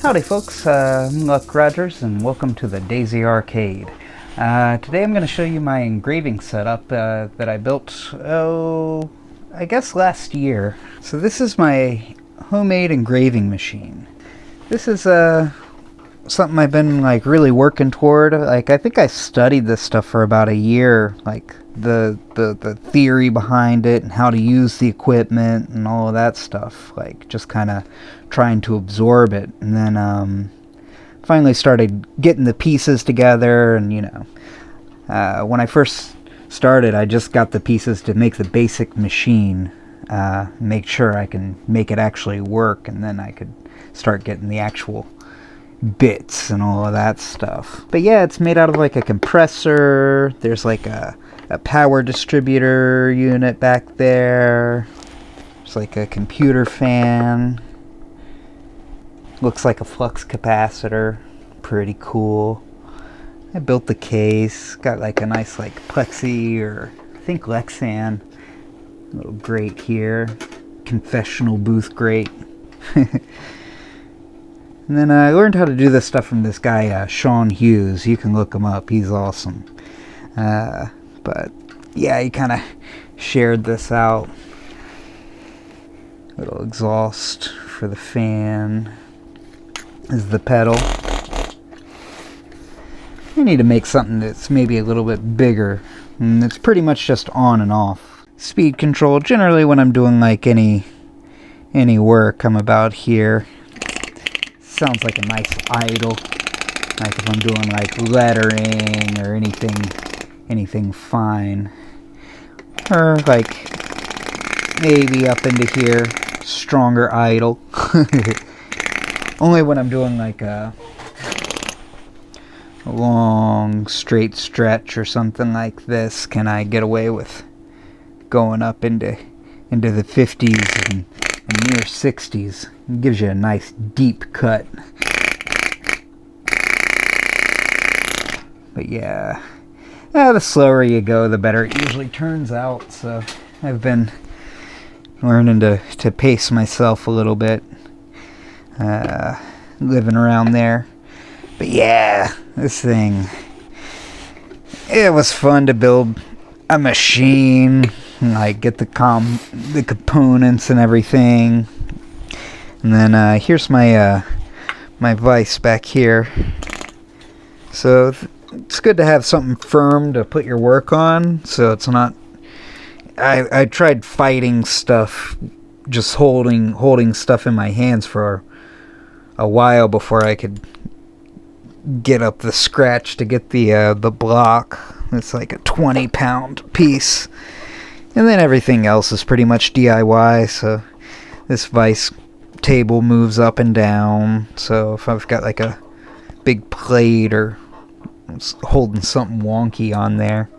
Howdy folks, I'm Luck Rogers and welcome to the Daisy Arcade. Today I'm going to show you my engraving setup that I built, I guess last year. So this is my homemade engraving machine. This is something I've been really working toward. I think I studied this stuff for about a year, the theory behind it and how to use the equipment and all of that stuff, just kind of trying to absorb it, and then finally started getting the pieces together. And when I first started, I just got the pieces to make the basic machine, make sure I can make it actually work, and then I could start getting the actual bits and all of that stuff. But yeah, it's made out of a compressor. There's a power distributor unit back there. There's a computer fan. Looks like a flux capacitor. Pretty cool. I built the case. Got a nice plexi, or I think Lexan little grate here. Confessional booth grate. And then I learned how to do this stuff from this guy, Sean Hughes. You can look him up. He's awesome. But yeah, he kind of shared this out. Little exhaust for the fan. This is the pedal. I need to make something that's maybe a little bit bigger. And it's pretty much just on and off. Speed control. Generally when I'm doing any work, I'm about here. Sounds like a nice idle, if I'm doing lettering or anything fine, or maybe up into here, stronger idle. Only when I'm doing a long straight stretch or something like this can I get away with going up into the 50s and near 60s. It gives you a nice deep cut. But yeah, the slower you go, the better it usually turns out. So I've been learning to pace myself a little bit, living around there. But yeah, this thing, it was fun to build a machine, get the components and everything. And then here's my my vise back here. So it's good to have something firm to put your work on, so it's not. I tried fighting stuff, just holding stuff in my hands for a while before I could get up the scratch to get the block. It's a 20-pound piece. And then everything else is pretty much DIY, so this vise table moves up and down, so if I've got a big plate or holding something wonky on there,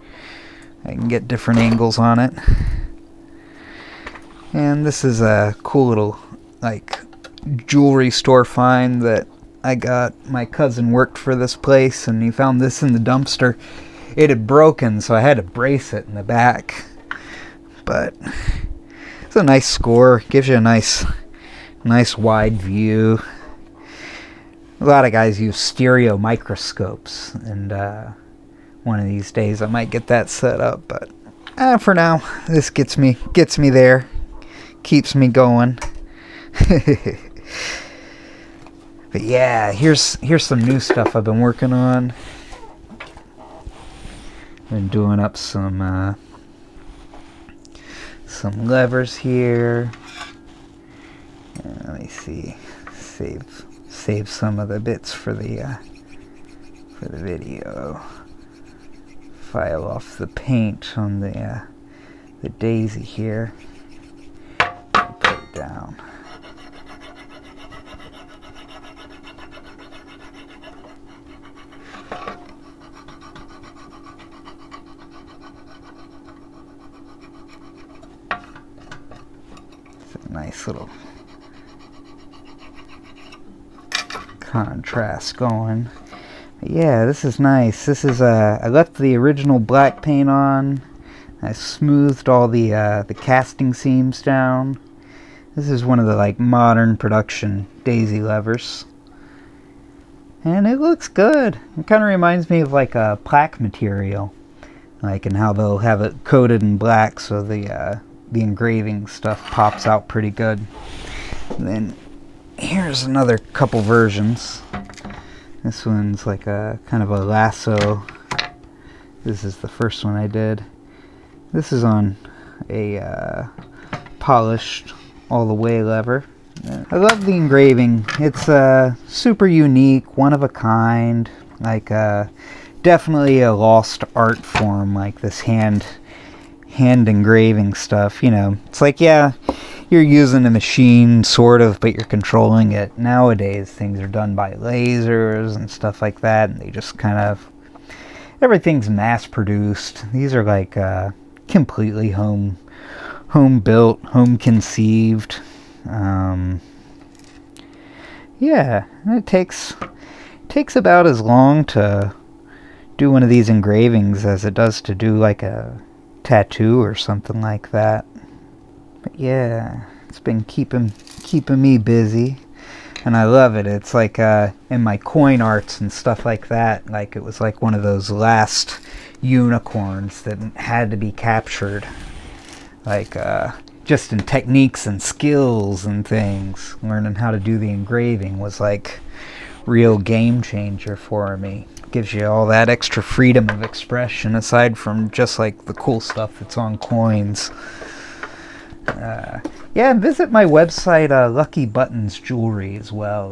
I can get different angles on it. And this is a cool little jewelry store find that I got. My cousin worked for this place and he found this in the dumpster. It had broken, so I had to brace it in the back. But it's a nice score. Gives you a nice wide view. A lot of guys use stereo microscopes, and one of these days I might get that set up. But for now, this gets me there, keeps me going. But yeah, here's some new stuff I've been working on. Been doing up some levers here. Let me see. Save some of the bits for the video. File off the paint on the daisy here. Put it down. Nice little contrast going. But yeah, this is nice. This is I left the original black paint on. I smoothed all the casting seams down. This is one of the modern production daisy levers. and it looks good. It kind of reminds me of like a plaque material, like, and how they'll have it coated in black so the engraving stuff pops out pretty good. And then here's another couple versions. This one's like a kind of a lasso. This is the first one I did. This is on a polished all the way lever. I love the engraving. It's super unique, one of a kind, like definitely a lost art form, like this hand engraving stuff. You know, it's like, yeah, you're using a machine sort of, but you're controlling it. Nowadays things are done by lasers and stuff like that, and they just kind of, everything's mass produced. These are like completely home built, home conceived. Yeah, and it takes about as long to do one of these engravings as it does to do like a tattoo or something like that. But yeah, it's been keeping me busy, and I love it. It's like in my coin arts and stuff like that, like it was like one of those last unicorns that had to be captured, like just in techniques and skills and things. Learning how to do the engraving was like real game changer for me. Gives you all that extra freedom of expression aside from just like the cool stuff that's on coins. Yeah, and visit my website, Lucky Buttons Jewelry, as well.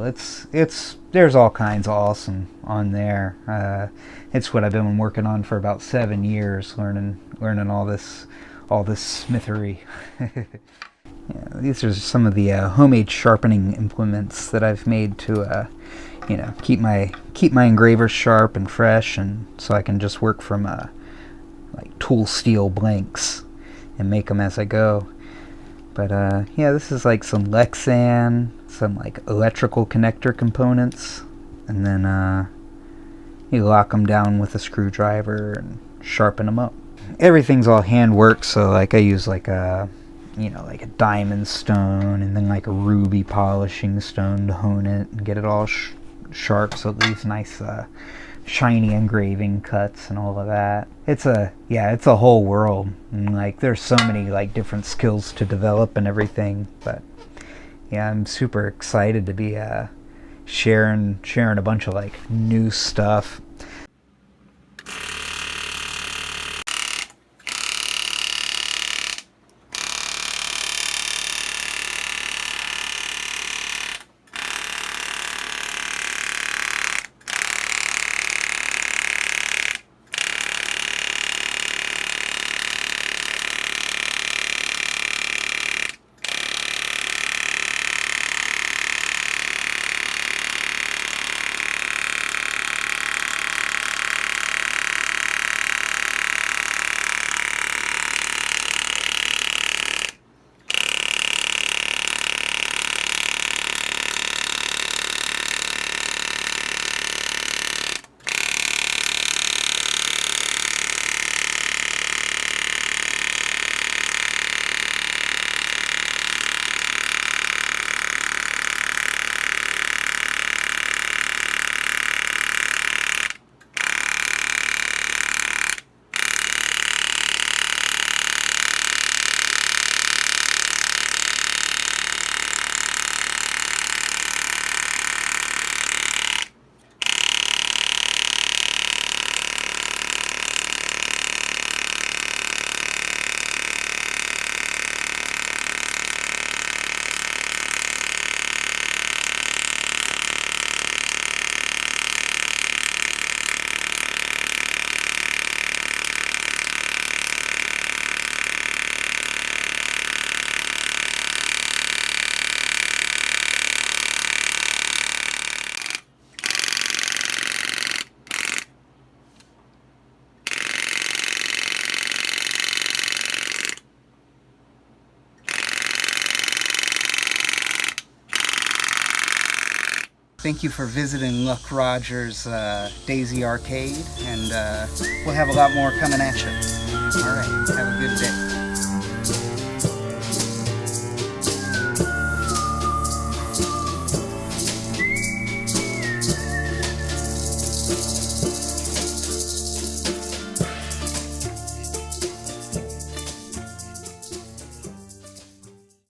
There's all kinds of awesome on there. It's what I've been working on for about 7 years, learning all this smithery. Yeah, these are some of the homemade sharpening implements that I've made to you know, keep my engravers sharp and fresh, and so I can just work from like tool steel blanks and make them as I go. But yeah, this is like some Lexan, some like electrical connector components, and then you lock them down with a screwdriver and sharpen them up. Everything's all handwork, so like I use like a, you know, like a diamond stone and then like a ruby polishing stone to hone it and get it all sharp so it leaves nice shiny engraving cuts and all of that. It's a whole world, and like there's so many like different skills to develop and everything. But yeah, I'm super excited to be sharing a bunch of like new stuff. Thank you for visiting Luck Rogers Daisy Arcade, and we'll have a lot more coming at you. All right, have a good day.